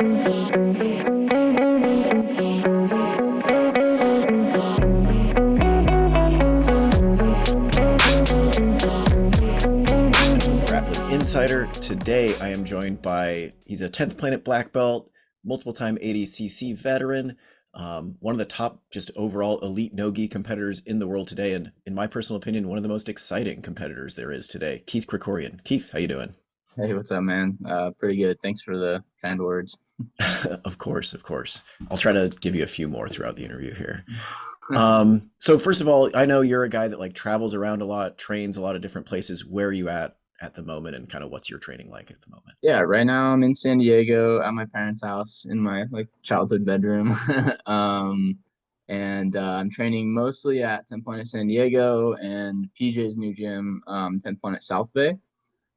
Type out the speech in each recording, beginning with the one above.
Grappling Insider. Today I am joined by, he's a 10th Planet black belt, multiple time ADCC veteran, one of the top just overall elite no-gi competitors in the world today, and in my personal opinion, one of the most exciting competitors there is today, Keith Krikorian. Keith, how you doing? Hey, what's up, man? Pretty good. Thanks for the kind words. Of course, of course. I'll try to give you a few more throughout the interview here. So first of all, I know you're a guy that like travels around a lot, trains a lot of different places. Where are you at the moment, and kind of what's your training like at the moment? Yeah, right now I'm in San Diego at my parents' house in my like childhood bedroom. And I'm training mostly at 10 Point at San Diego and PJ's new gym, 10 Point at South Bay.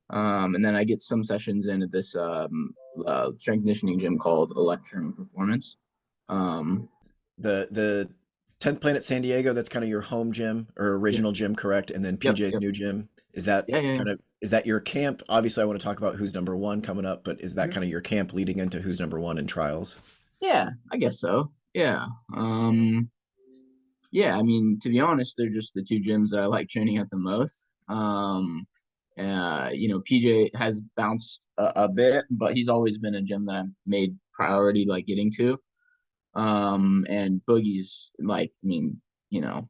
And then I get some sessions in at this strength conditioning gym called Electrum Performance. Um, The 10th Planet San Diego, that's kind of your home gym or yeah, original gym, correct? And then yep, PJ's yep. new gym, is that Yeah, yeah, yeah. kind of, is that your camp? Obviously, I want to talk about who's number one coming up, but is that Mhm. kind of your camp leading into who's number one in trials? Yeah, I guess so. Yeah. Yeah, I mean, to be honest, they're just the two gyms that I like training at the most. PJ has bounced a bit, but he's always been a gym that I've made priority, like getting to. And Boogie's like, I mean, you know,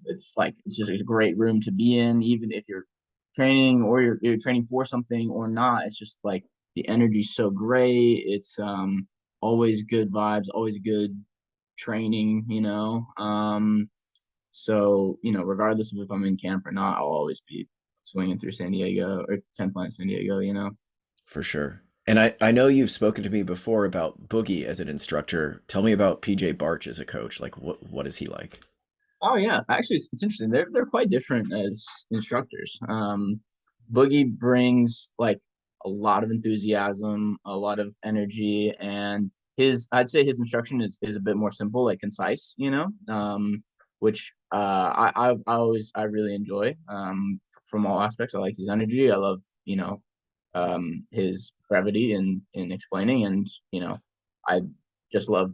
it's just a great room to be in, even if you're training or you're training for something or not. It's just like the energy's so great. It's always good vibes, always good training. So, regardless of if I'm in camp or not, I'll always be swinging through San Diego or 10 Planet San Diego. For sure. And I know you've spoken to me before about Boogie as an instructor. Tell me about PJ Barch as a coach. Like, what is he like? Oh yeah, actually, it's interesting. They're quite different as instructors. Boogie brings like a lot of enthusiasm, a lot of energy, and I'd say his instruction is a bit more simple, like concise, which I really enjoy from all aspects. I like his energy. I love his brevity in explaining, and I just love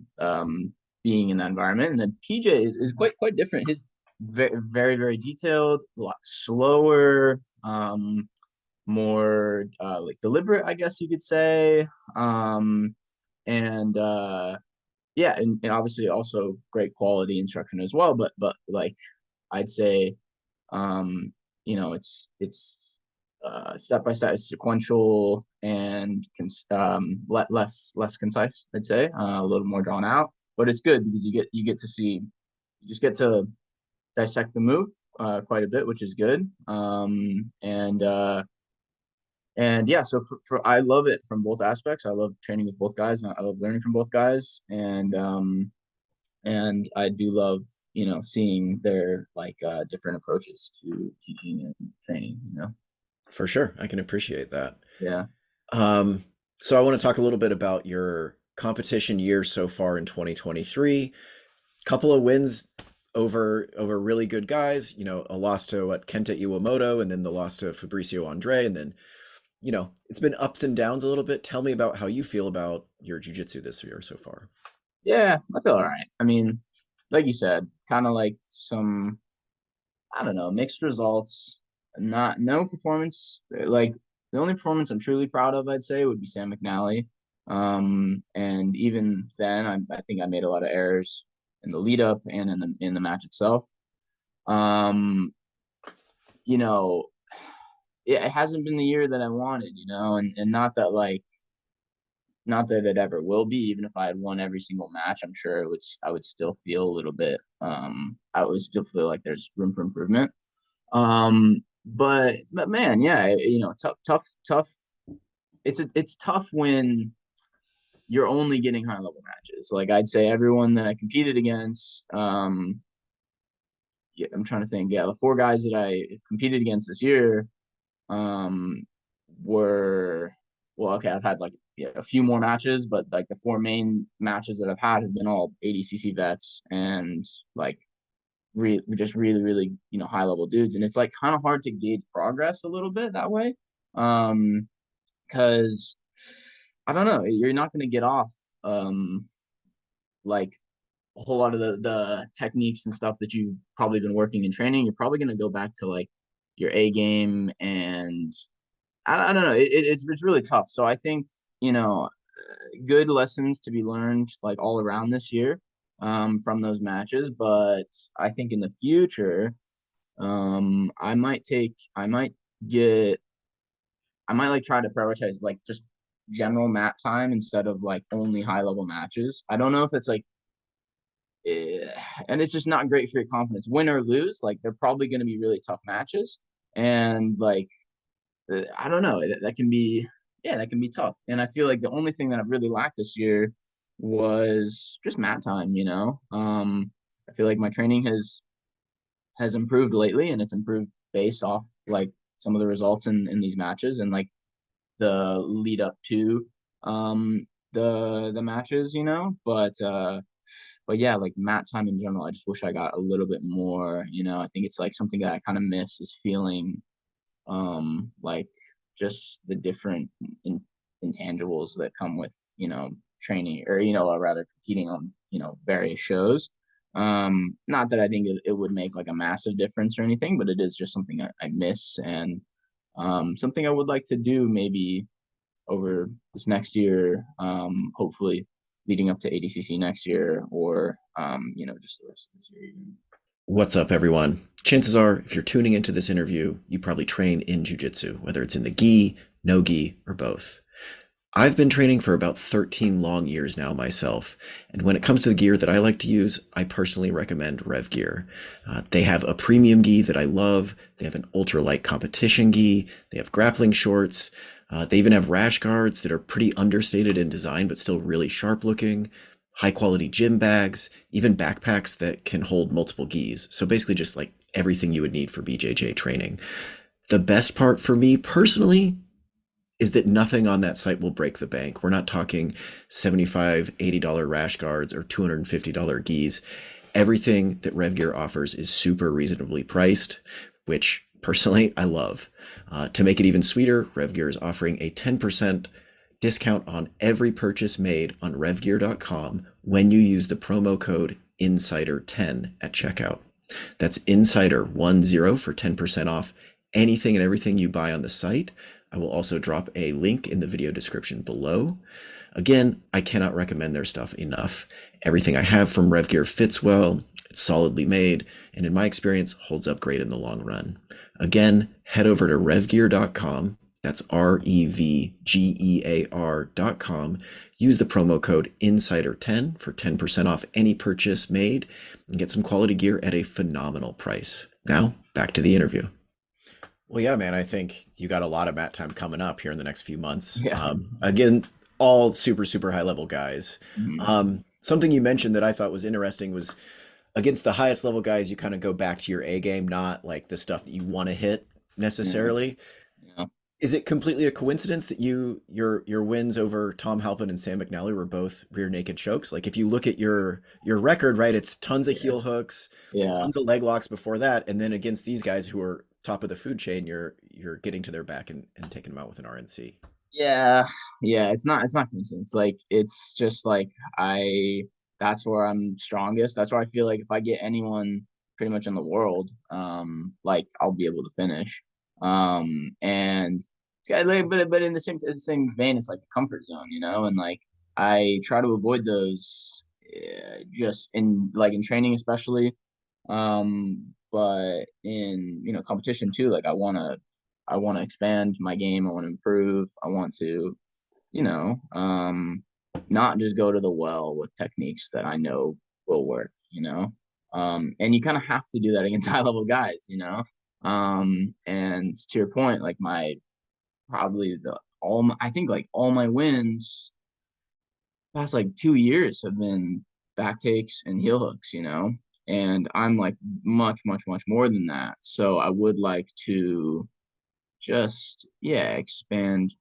being in that environment. And then PJ is quite different. His very very detailed, a lot slower, more like deliberate, I guess you could say. And Yeah, and obviously also great quality instruction as well. But like I'd say, it's step by step, sequential, and less concise. I'd say a little more drawn out, but it's good because you get to see, you just get to dissect the move quite a bit, which is good. And yeah, so I love it from both aspects. I love training with both guys, and I love learning from both guys, and I do love seeing their like different approaches to teaching and training. For sure, I can appreciate that. Yeah. Um, so I want to talk a little bit about your competition year so far in 2023. Couple of wins over really good guys. A loss to Kenta Iwamoto, and then the loss to Fabricio Andre, and then it's been ups and downs a little bit. Tell me about how you feel about your jiu-jitsu this year so far. Yeah, I feel all right. I mean, like you said, kind of like some, I don't know, mixed results. Not no performance. Like the only performance I'm truly proud of, I'd say, would be Sam McNally. And even then, I think I made a lot of errors in the lead up and in the match itself. Um, you know, it hasn't been the year that I wanted, and not that it ever will be. Even if I had won every single match, I'm sure I would still feel a little bit. I would still feel like there's room for improvement. But man, yeah, tough. It's tough when you're only getting high level matches. Like I'd say everyone that I competed against, yeah, I'm trying to think. Yeah, the four guys that I competed against this year, um, were well. Okay, I've had like a few more matches, but like the four main matches that I've had have been all ADCC vets and like just really really high level dudes, and it's like kind of hard to gauge progress a little bit that way, because I don't know. You're not going to get off um like a whole lot of the techniques and stuff that you've probably been working in training. You're probably going to go back to like your A game, and I don't know. It's really tough. So I think, you know, good lessons to be learned like all around this year from those matches. But I think in the future, I might get, I might like try to prioritize like just general mat time instead of like only high level matches. I don't know if it's like, eh, and it's just not great for your confidence. Win or lose, like they're probably going to be really tough matches, and like I don't know, that can be, yeah, that can be tough. And I feel like the only thing that I've really lacked this year was just mat time. You know, I feel like my training has improved lately, and it's improved based off like some of the results in these matches and like the lead up to the matches, you know. But yeah, like mat time in general, I just wish I got a little bit more, you know. I think it's like something that I kind of miss is feeling like just the different in, intangibles that come with, you know, training, or you know, or rather competing on, you know, various shows. Not that I think it would make like a massive difference or anything, but it is just something I miss, and something I would like to do maybe over this next year, hopefully leading up to ADCC next year, or you know, just the rest of this year. What's up, everyone? Chances are, if you're tuning into this interview, you probably train in jiu-jitsu, whether it's in the gi, no gi, or both. I've been training for about 13 long years now myself, and when it comes to the gear that I like to use, I personally recommend Rev Gear. They have a premium gi that I love. They have an ultralight competition gi. They have grappling shorts. They even have rash guards that are pretty understated in design, but still really sharp looking. High quality gym bags, even backpacks that can hold multiple gis. So basically just like everything you would need for BJJ training. The best part for me personally is that nothing on that site will break the bank. We're not talking $75, $80 rash guards or $250 gis. Everything that RevGear offers is super reasonably priced, which personally I love. To make it even sweeter, RevGear is offering a 10% discount on every purchase made on revgear.com when you use the promo code INSIDER10 at checkout. That's INSIDER10 for 10% off anything and everything you buy on the site. I will also drop a link in the video description below. Again, I cannot recommend their stuff enough. Everything I have from RevGear fits well, it's solidly made, and in my experience, holds up great in the long run. Again, head over to revgear.com. That's REVGEAR.com. Use the promo code INSIDER10 for 10% off any purchase made and get some quality gear at a phenomenal price. Now, back to the interview. Well, yeah, man, I think you got a lot of mat time coming up here in the next few months. Yeah. Again, all super, super high level guys. Mhm. Something you mentioned that I thought was interesting was against the highest level guys, you kind of go back to your A game, not like the stuff that you want to hit Yeah. necessarily. Yeah. Is it completely a coincidence that your wins over Tom Halpin and Sam McNally were both rear naked chokes? Like if you look at your record, right, it's tons of Yeah. heel hooks, Yeah. tons of leg locks before that, and then against these guys who are top of the food chain, you're getting to their back and taking them out with an RNC. Yeah, yeah, it's not coincidence. Like it's just like I that's where I'm strongest. That's where I feel like if I get anyone pretty much in the world, like I'll be able to finish. And yeah, like, but in the same vein, it's like a comfort zone, you know, and like I try to avoid those just in like in training especially. But in, you know, competition too, like I want to expand my game. I want to improve. I want to, you know, not just go to the well with techniques that I know will work, you know. And you kind of have to do that against high level guys, you know. And to your point, like my probably the all my, I think like all my wins past like 2 years have been back takes and heel hooks, you know. And I'm like much, much, much more than that. So I would like to just yeah expand,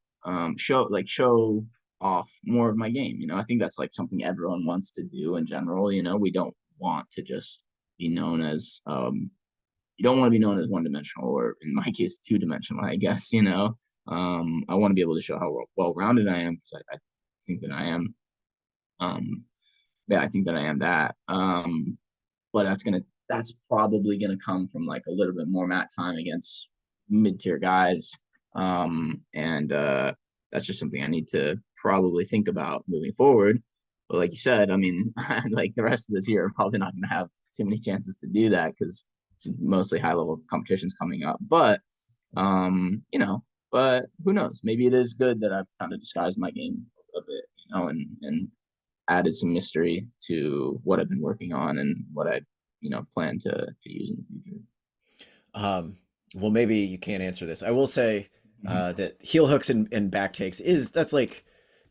show off more of my game, you know. I think that's like something everyone wants to do in general, you know. We don't want to just be known as you don't want to be known as one dimensional, or in my case two dimensional, I guess, you know. I want to be able to show how well rounded I am, because think that I am. Yeah, I think that I am that. But that's probably gonna come from like a little bit more mat time against mid-tier guys. And that's just something I need to probably think about moving forward. But like you said, I mean, like the rest of this year, I'm probably not gonna have too many chances to do that because it's mostly high level competitions coming up. You know, but who knows? Maybe it is good that I've kind of disguised my game a bit, you know, and added some mystery to what I've been working on and what I, plan to use in the future. Um, well, maybe you can't answer this. I will say Mhm. that heel hooks and back takes that's like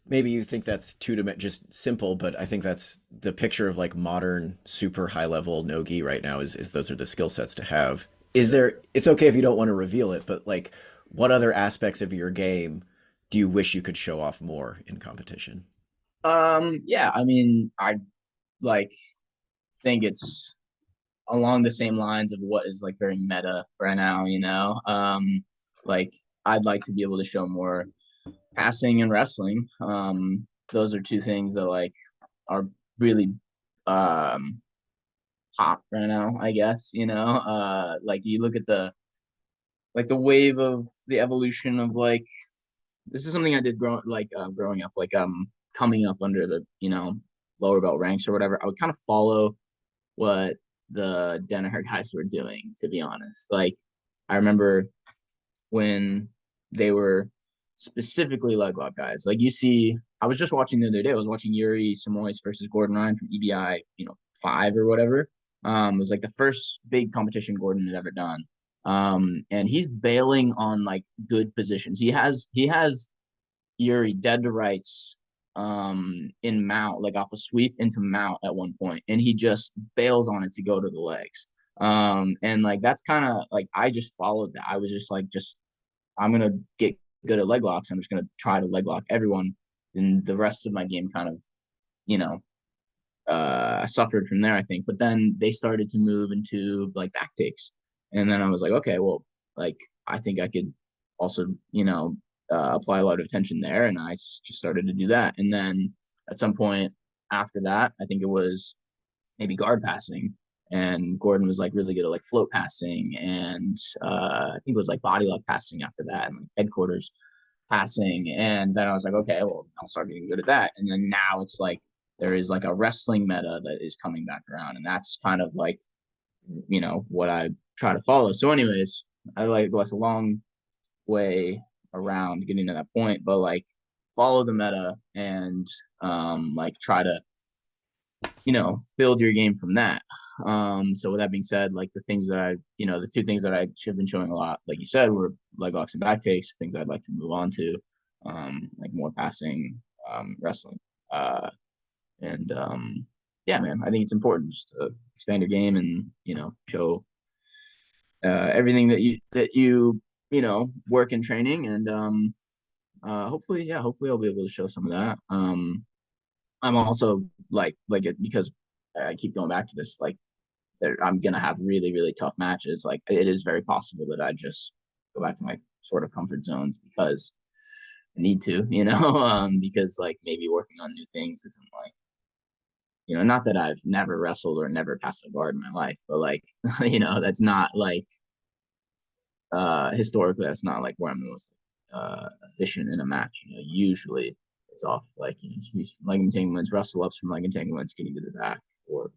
maybe you think that's just simple, but I think that's the picture of like modern super high level no gi right now is those are the skill sets to have. Is Sure. there? It's okay if you don't want to reveal it, but like, what other aspects of your game do you wish you could show off more in competition? Yeah, I mean, I like think it's along the same lines of what is like very meta right now, you know. Like I'd like to be able to show more passing and wrestling. Those are two things that like are really um hot right now, I guess, you know. Like you look at the wave of the evolution of like this is something I did growing up, like coming up under the, lower belt ranks or whatever. I would kind of follow what the Danaher guys were doing, to be honest. Like I remember when they were specifically leg lock guys. Like you see, I was just watching the other day. I was watching Yuri Simoes versus Gordon Ryan from EBI, 5 or whatever. It was like the first big competition Gordon had ever done. And he's bailing on like good positions. He has Yuri dead to rights in mount, like off a sweep into mount at one point, and he just bails on it to go to the legs. And like that's kind of like I just followed that. I was just like, I'm gonna get good at leg locks. I'm just gonna try to leg lock everyone. And the rest of my game kind of, you know, suffered from there, I think. But then they started to move into like back takes, and then I was like, okay, well, like I think I could also, apply a lot of attention there, and I just started to do that. And then at some point after that, I think it was maybe guard passing. And Gordon was like really good at like float passing, and I think it was like body lock passing after that, and like headquarters passing. And then I was like, okay, well, I'll start getting good at that. And then now it's like there is like a wrestling meta that is coming back around, and that's kind of like what I try to follow. So, anyways, I like that's a long way around getting to that point, but like follow the meta and like try to build your game from that. So with that being said, like the two things that I should have been showing a lot, like you said, were leg locks and back takes, things I'd like to move on to, like more passing, wrestling. And Yeah, man, I think it's important just to expand your game and, show everything that you work in training. And hopefully I'll be able to show some of that. I'm also like it because I keep going back to this. Like, I'm gonna have really really tough matches. Like, it is very possible that I just go back to my sort of comfort zones because I need to, because like maybe working on new things isn't like, not that I've never wrestled or never passed a guard in my life, but like, that's not like historically that's not like where I'm the most efficient in a match. Usually it's off like leg entanglements, wrestle ups from leg entanglements, getting to the back or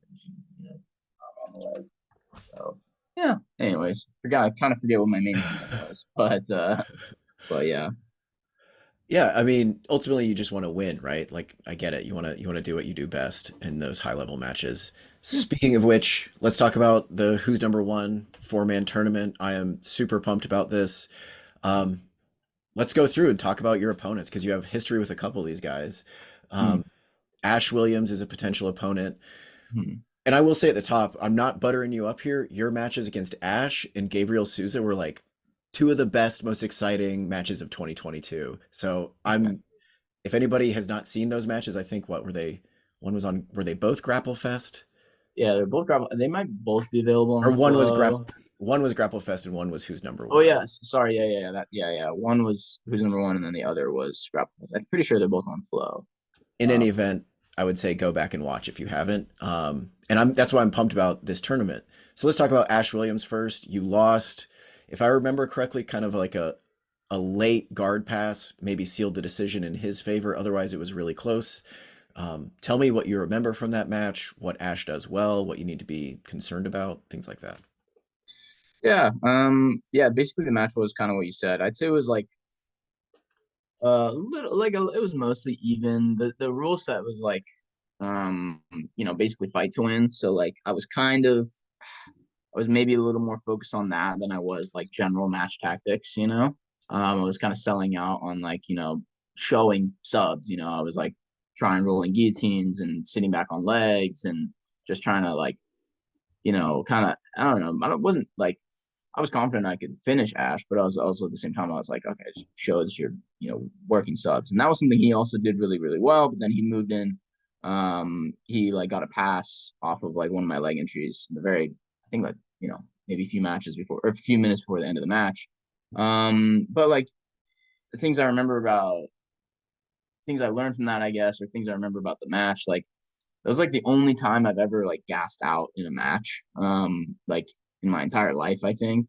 on the leg. So yeah. Anyways, I kind of forget what my main point was, but yeah. Yeah, I mean, ultimately you just want to win, right? Like I get it. You want to do what you do best in those high level matches. Yeah. Speaking of which, let's talk about the Who's Number One 4-man tournament. I am super pumped about this. Um, let's go through and talk about your opponents because you have history with a couple of these guys. Hmm. Ash Williams is a potential opponent. Hmm. And I will say at the top, I'm not buttering you up here. Your matches against Ash and Gabriel Sousa were like two of the best, most exciting matches of 2022. So Okay. if anybody has not seen those matches, I think what were they? Were they both Grapple Fest? Yeah, they're both grapple. They might both be available Or on Flow. one was Grapple Fest and one was Who's Number Oh One. yes, sorry. Yeah. One was Who's Number One, and then the other was Scrap. I'm pretty sure they're both on Flow. in any event, I would say go back and watch if you haven't. And that's why I'm pumped about this tournament. So let's talk about Ash Williams first. You lost, if I remember correctly, kind of like a late guard pass, maybe sealed the decision in his favor. Otherwise, it was really close. Tell me what you remember from that match, what Ash does well, what you need to be concerned about, things like that. Yeah, basically the match was kind of what you said. I'd say it was like little it was mostly even. The rule set was like basically fight to win. So like I was maybe a little more focused on that than I was like general match tactics, you know. I was kind of selling out on like, showing subs, I was like trying rolling guillotines and sitting back on legs and just trying to like, kind of I don't know. I wasn't like I was confident I could finish Ash, but I was also at the same time I was like, okay, just show that you're working subs, and that was something he also did really really well. But then he moved in, he like got a pass off of like one of my leg entries in the very I think like maybe a few matches before or a few minutes before the end of the match. But like the things I learned from that, I guess, or things I remember about the match, like it was like the only time I've ever like gassed out in a match, like in my entire life, I think.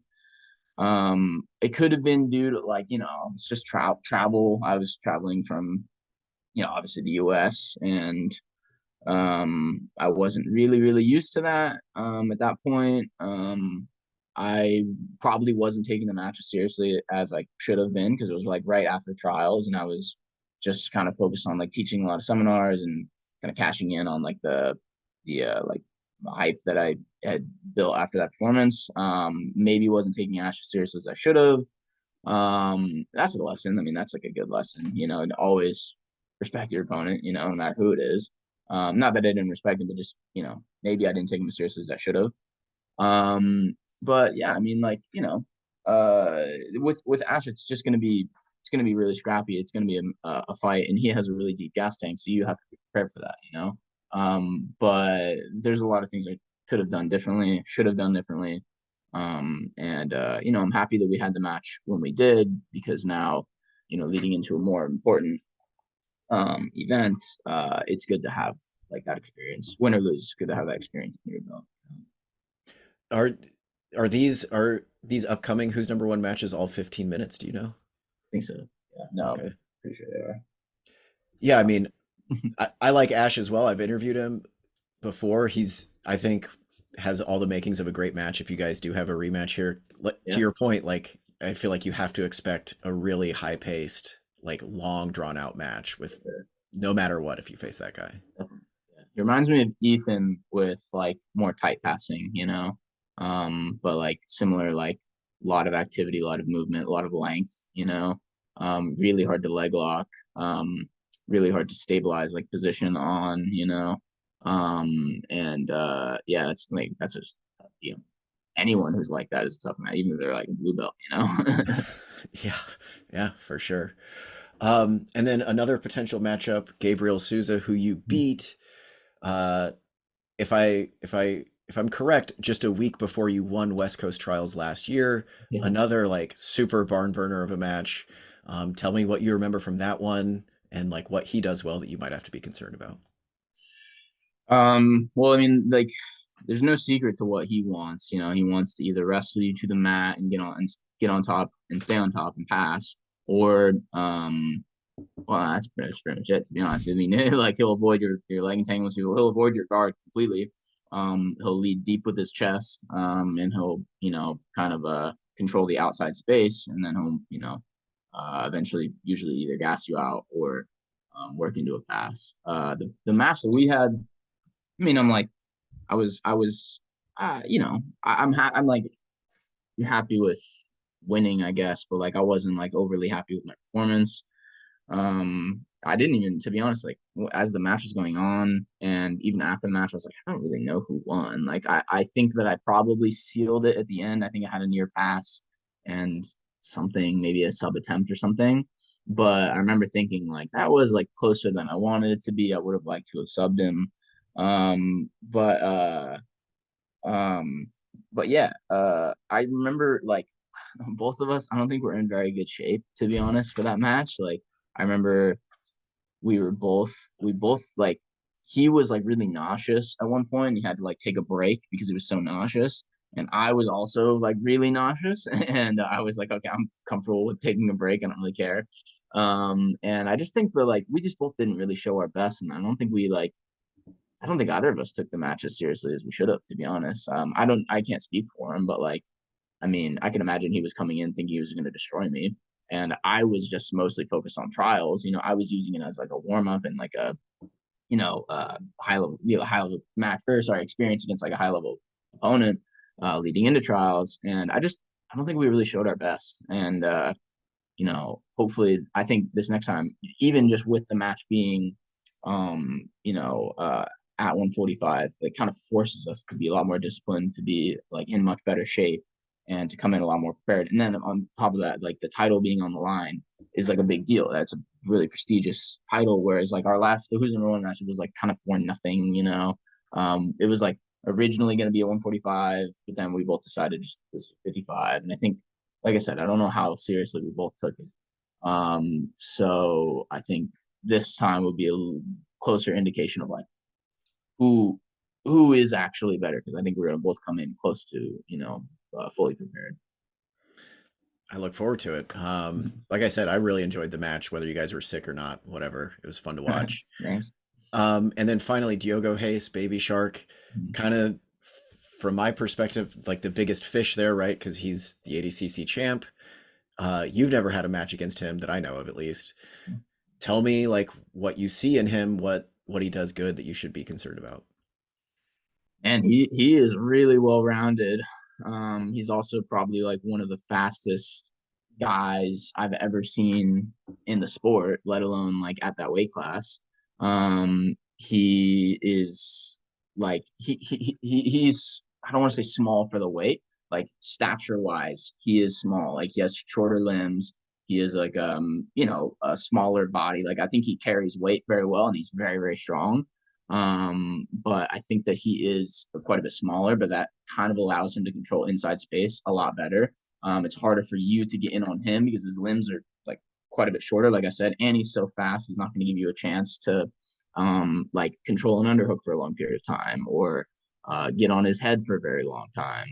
It could have been due to like, it's just travel. I was traveling from, obviously the US, and I wasn't really, really used to that at that point. I probably wasn't taking the match as seriously as I should have been because it was like right after trials, and I was just kind of focused on like teaching a lot of seminars and kind of cashing in on like the hype that I had built after that performance. Maybe wasn't taking Ash as serious as I should have. That's a lesson. I mean, that's like a good lesson, and always respect your opponent, no matter who it is. Not that I didn't respect him, but just, maybe I didn't take him as seriously as I should have. But yeah, I mean, like, with Ash, it's gonna be really scrappy. It's gonna be a fight, and he has a really deep gas tank, so you have to be prepared for that. But there's a lot of things I could have done differently, should have done differently. And I'm happy that we had the match when we did because now, leading into a more important event, it's good to have like that experience. Win or lose, it's good to have that experience in your belt. Are are these upcoming Who's Number One matches all 15 minutes? Do you know? I think so. Yeah, no, Okay. I'm pretty sure they are. Yeah, I mean, I like Ash as well. I've interviewed him before. I think, has all the makings of a great match if you guys do have a rematch here. To Yeah, your point, like, I feel like you have to expect a really high-paced, like, long, drawn-out match with sure. no matter what if you face that guy. Definitely. Yeah. It reminds me of Ethan with like more tight passing, but like similar, like a lot of activity, a lot of movement, a lot of length, really hard to leg lock, really hard to stabilize like position on, and yeah, it's like that's just anyone who's like that is tough, man. Even if they're like a blue belt. Yeah, yeah, for sure. And then another potential matchup, Gabriel Sousa, who you beat. Uh, if I'm correct, just a week before you won West Coast Trials last year, Yeah. another like super barn burner of a match. Tell me what you remember from that one and like what he does well that you might have to be concerned about. Well, I mean, like, there's no secret to what he wants. He wants to either wrestle you to the mat and get on top and stay on top and pass, or well, that's pretty much it. To be honest, I mean, like he'll avoid your leg entanglements. He'll avoid your guard completely. He'll lead deep with his chest, and he'll kind of control the outside space, and then he'll eventually usually either gas you out or work into a pass. The match that we had, I mean, I'm like, I was, I'm like happy with winning, I guess, but like I wasn't like overly happy with my performance. I didn't even, to be honest, like as the match was going on, and even after the match, I was like, I don't really know who won. Like, I think that I probably sealed it at the end. I think I had a near pass and something, maybe a sub attempt or something. But I remember thinking like that was like closer than I wanted it to be. I would have liked to have subbed him. But um, but yeah, I remember like both of us. I don't think we're in very good shape, to be honest, for that match. Like I remember we both like he was like really nauseous at one point. He had to like take a break because he was so nauseous. And I was also like really nauseous. And I was like, okay, I'm comfortable with taking a break. I don't really care. And I just think that like we just both didn't really show our best. And I don't think either of us took the match as seriously as we should have, to be honest. I can't speak for him, but like, I mean, I can imagine he was coming in thinking he was going to destroy me. And I was just mostly focused on trials. I was using it as like a warm up and like a, high level match, or sorry, experience against like a high level opponent leading into trials. And I don't think we really showed our best. And, hopefully, I think this next time, even just with the match being, um, you know, uh, at 145, it kind of forces us to be a lot more disciplined, to be like in much better shape, and to come in a lot more prepared. And then on top of that, like the title being on the line is like a big deal. That's a really prestigious title. Whereas like our last Who's Number One match was like kind of for nothing. It was like originally going to be a 145, but then we both decided just this 55. And I think, like I said, I don't know how seriously we both took it. So I think this time would be a closer indication of like who who is actually better, because I think we're gonna both come in close to fully prepared. I look forward to it. Like I said, I really enjoyed the match, whether you guys were sick or not, whatever. It was fun to watch. Thanks. And then finally, Diogo Reis, Baby Shark, kind of from my perspective, like the biggest fish there, right? Because he's the ADCC champ. You've never had a match against him that I know of, at least. Tell me like what you see in him, what he does good that you should be concerned about. And he is really well rounded. He's also probably like one of the fastest guys I've ever seen in the sport, let alone like at that weight class. He is like he's I don't want to say small for the weight, like stature wise, he is small. Like he has shorter limbs. He is like a smaller body. Like I think he carries weight very well, and he's very very strong. But I think that he is quite a bit smaller, but that kind of allows him to control inside space a lot better. It's harder for you to get in on him because his limbs are like quite a bit shorter, like I said, and he's so fast. He's not going to give you a chance to like control an underhook for a long period of time, or get on his head for a very long time.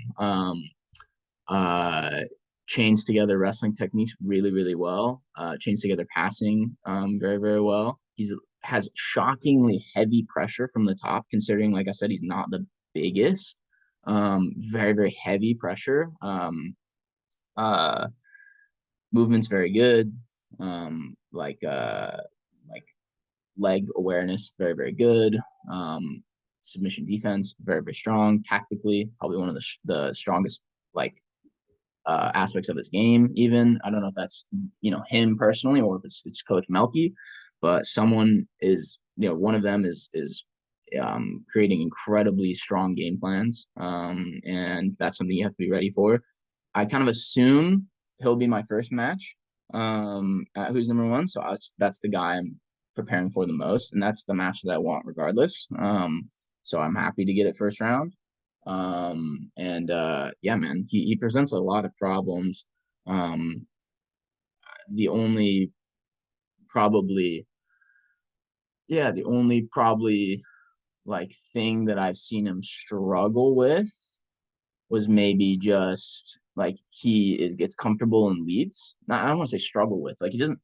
Uh, Chains together wrestling techniques really, really well. Chains together passing very, very well. He's has shockingly heavy pressure from the top, considering, like I said, he's not the biggest. Very, very heavy pressure. Uh, Movement's very good. Like leg awareness, very, very good. Submission defense, very, very strong. Tactically, probably one of the strongest like aspects of his game. Even I don't know if that's him personally or if it's Coach Melky, but someone is one of them is creating incredibly strong game plans, and that's something you have to be ready for. I kind of assume he'll be my first match at Who's Number One, so that's the guy I'm preparing for the most, and that's the match that I want regardless. So I'm happy to get it first round. And yeah, man, he presents a lot of problems. Um, the only probably, yeah, the only probably like thing that I've seen him struggle with was maybe just like gets comfortable in leads. Not I don't want to say struggle with, like he doesn't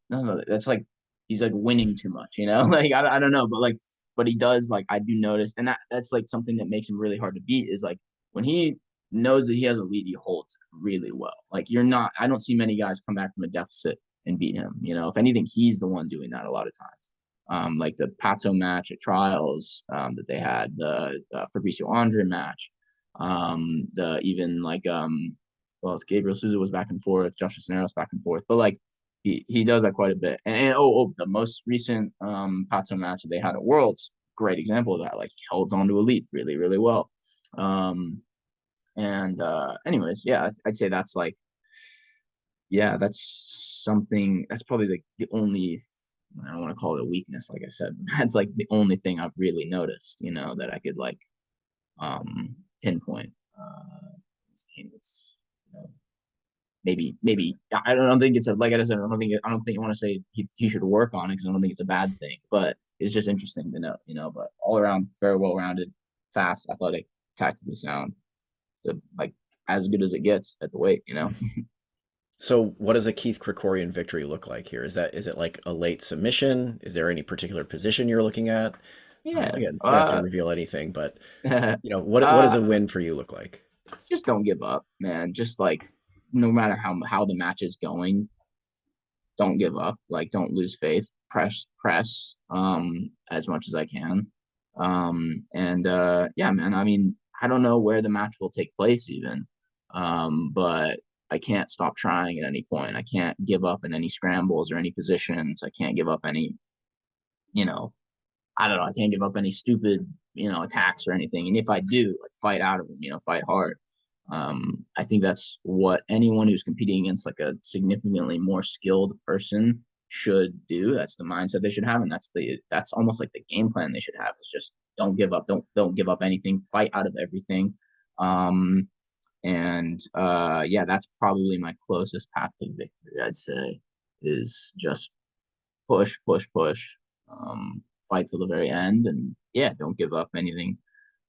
that's like he's like winning too much, like I don't know, but like but he does, like I do notice, and that's like something that makes him really hard to beat, is like when he knows that he has a lead, he holds really well. Like I don't see many guys come back from a deficit and beat him. If anything, he's the one doing that a lot of times. Like the Pato match at trials that they had, the Fabricio Andre match, the even like well, it's Gabriel Sousa was back and forth, Josh Cisneros back and forth, but like he does that quite a bit. And the most recent Pato match that they had at Worlds, great example of that. Like he holds on to a lead really really well. And anyways, yeah, I'd say that's like, yeah, that's something that's probably the only, I don't want to call it a weakness, like I said. That's like the only thing I've really noticed, that I could like pinpoint. It's maybe I don't think it's a like I said I don't think you want to say he should work on it because I don't think it's a bad thing, but it's just interesting to know, But all around, very well rounded, fast, athletic, tactically sound, like as good as it gets at the weight. So what does a Keith Krikorian victory look like here? Is it like a late submission? Is there any particular position you're looking at? Yeah. Again, you don't have to reveal anything, but what does uh, a win for you look like? just don't give up, man. Just like no matter how the match is going, don't give up. Like don't lose faith. Press as much as I can. And yeah, man. I mean, I don't know where the match will take place even. But I can't stop trying at any point. I can't give up in any scrambles or any positions. I can't give up any, you know, I don't know. I can't give up any stupid, attacks or anything. And if I do, like fight out of them, fight hard. I think that's what anyone who's competing against like a significantly more skilled person should do. That's the mindset they should have, and that's almost like the game plan they should have. Is just don't give up, don't give up anything, fight out of everything. Um, and yeah, that's probably my closest path to victory. I'd say is just push, push, push, fight till the very end, and yeah, don't give up anything.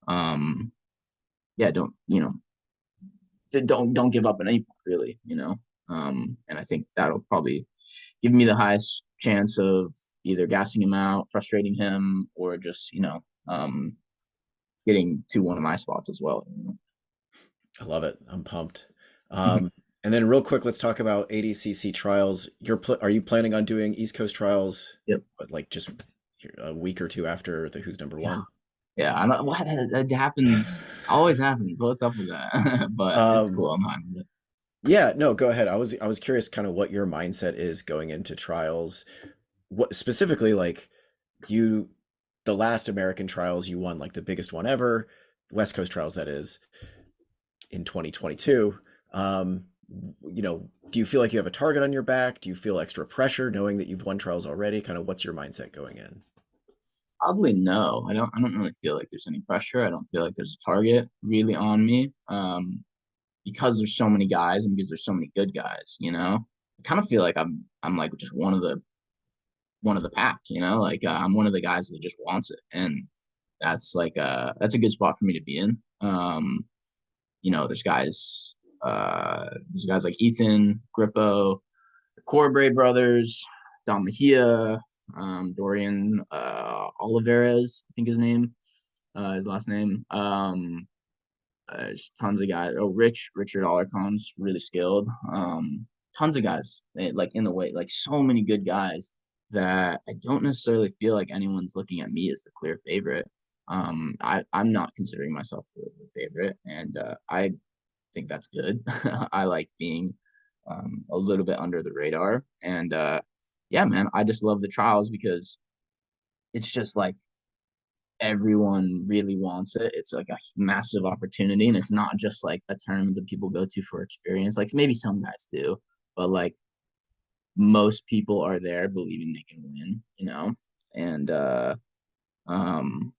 Um, yeah, don't give up at any point, really. And I think that'll probably give me the highest chance of either gassing him out, frustrating him, or just getting to one of my spots as well. I love it. I'm pumped. And then real quick, let's talk about ADCC trials. Are you planning on doing East Coast trials? Yep. But like just a week or two after the Who's Number Yeah. One? Yeah. I know why that happened. Always happens. What's up with that? But it's Um, cool. I'm fine with it. yeah, no, go ahead. I was curious kind of what your mindset is going into trials. What specifically like you the last American trials you won, like the biggest one ever, West Coast trials that is, in 2022. Um, do you feel like you have a target on your back? Do you feel extra pressure knowing that you've won trials already? Kind of what's your mindset going in? Oddly, no. I don't really feel like there's any pressure. I don't feel like there's a target really on me. Because there's so many guys and because there's so many good guys. I kind of feel like I'm like just one of the pack, like I'm one of the guys that just wants it. And that's a good spot for me to be in. There's guys like Ethan, Grippo, the Corbray brothers, Don Mejia, Dorian Olivares, I think his last name. Just tons of guys. Oh, Richard Alarcon's really skilled. Tons of guys like in the weight, like so many good guys that I don't necessarily feel like anyone's looking at me as the clear favorite. I'm not considering myself the favorite, and I think that's good. I like being a little bit under the radar, and yeah, man, I just love the trials because it's just like everyone really wants it. It's like a massive opportunity, and it's not just like a tournament that people go to for experience. Like maybe some guys do, but like most people are there believing they can win. And um,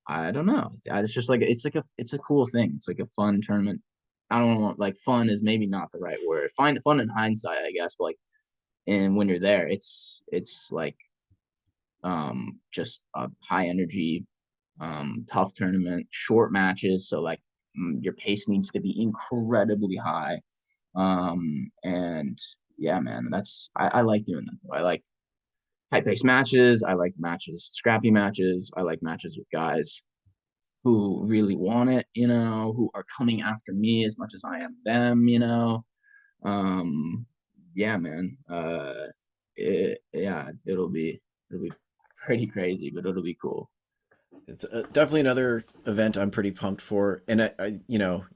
I don't know. It's just like it's a cool thing. It's like a fun tournament. I don't know, like fun is maybe not the right word. Find fun in hindsight, I guess. But like, and when you're there, it's like just a high energy tough tournament, short matches. So like your pace needs to be incredibly high. And yeah, man, I like doing that. I like high pace matches. I like matches, scrappy matches. I like matches with guys who really want it, who are coming after me as much as I am them. Um, yeah, man. It'll be pretty crazy, but it'll be cool. It's definitely another event I'm pretty pumped for. And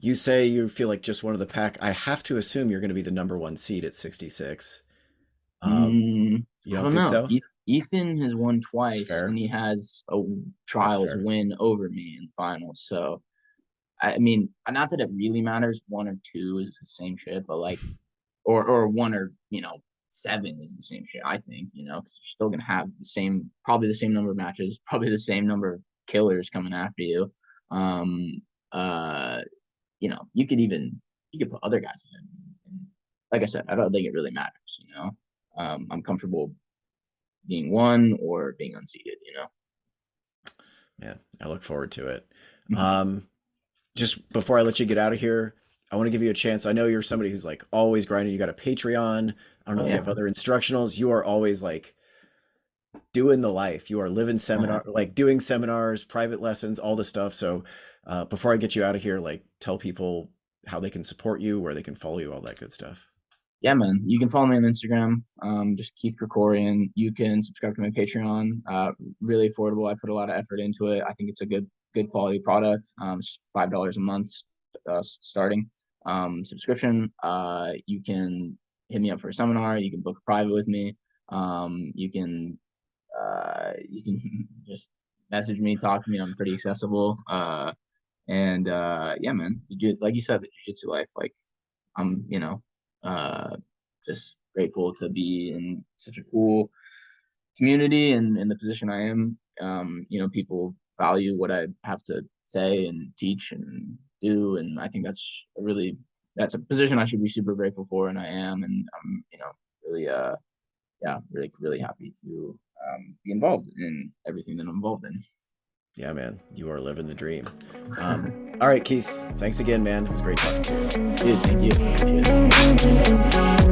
you say you feel like just one of the pack. I have to assume you're going to be the number one seed at 66. You I don't don't think know. so? Ethan has won That's twice, and fair. he has a That's trials fair. win over me in finals. So, I mean, not that it really matters. One or two is the same shit, but like, or one or seven is the same shit. I think because you're still gonna have probably the same number of matches, probably the same number of killers coming after you. Um, uh, you could put other guys in like I said, I don't think it really matters, you know. I'm comfortable being one or being unseated, you know. Man, I look forward to it. Mhm. Just before I let you get out of here, I want to give you a chance. I know you're somebody who's like always grinding. You got a Patreon. I don't know Oh if you yeah. have other instructionals. You are always like doing the life. You are living Uh-huh. seminar, like doing seminars, private lessons, all this stuff. So before I get you out of here, like tell people how they can support you, where they can follow you, all that good stuff. Yeah, man. You can follow me on Instagram, just Keith Krikorian. You can subscribe to my Patreon. Really affordable. I put a lot of effort into it. I think it's a good quality product. It's $5 a month starting subscription. You can hit me up for a seminar. You can book a private with me. You can just message me, talk to me. I'm pretty accessible. And yeah, man. Like you said, the jiu-jitsu life, like I'm, uh, just grateful to be in such a cool community and in the position I am. People value what I have to say and teach and do, and I think that's a position I should be super grateful for, and I am, and I'm, really, yeah, really, really happy to be involved in everything that I'm involved in. Yeah, man, you are living the dream. All right, Keith, thanks again, man. It was great talking to you. Dude, thank you. Appreciate it.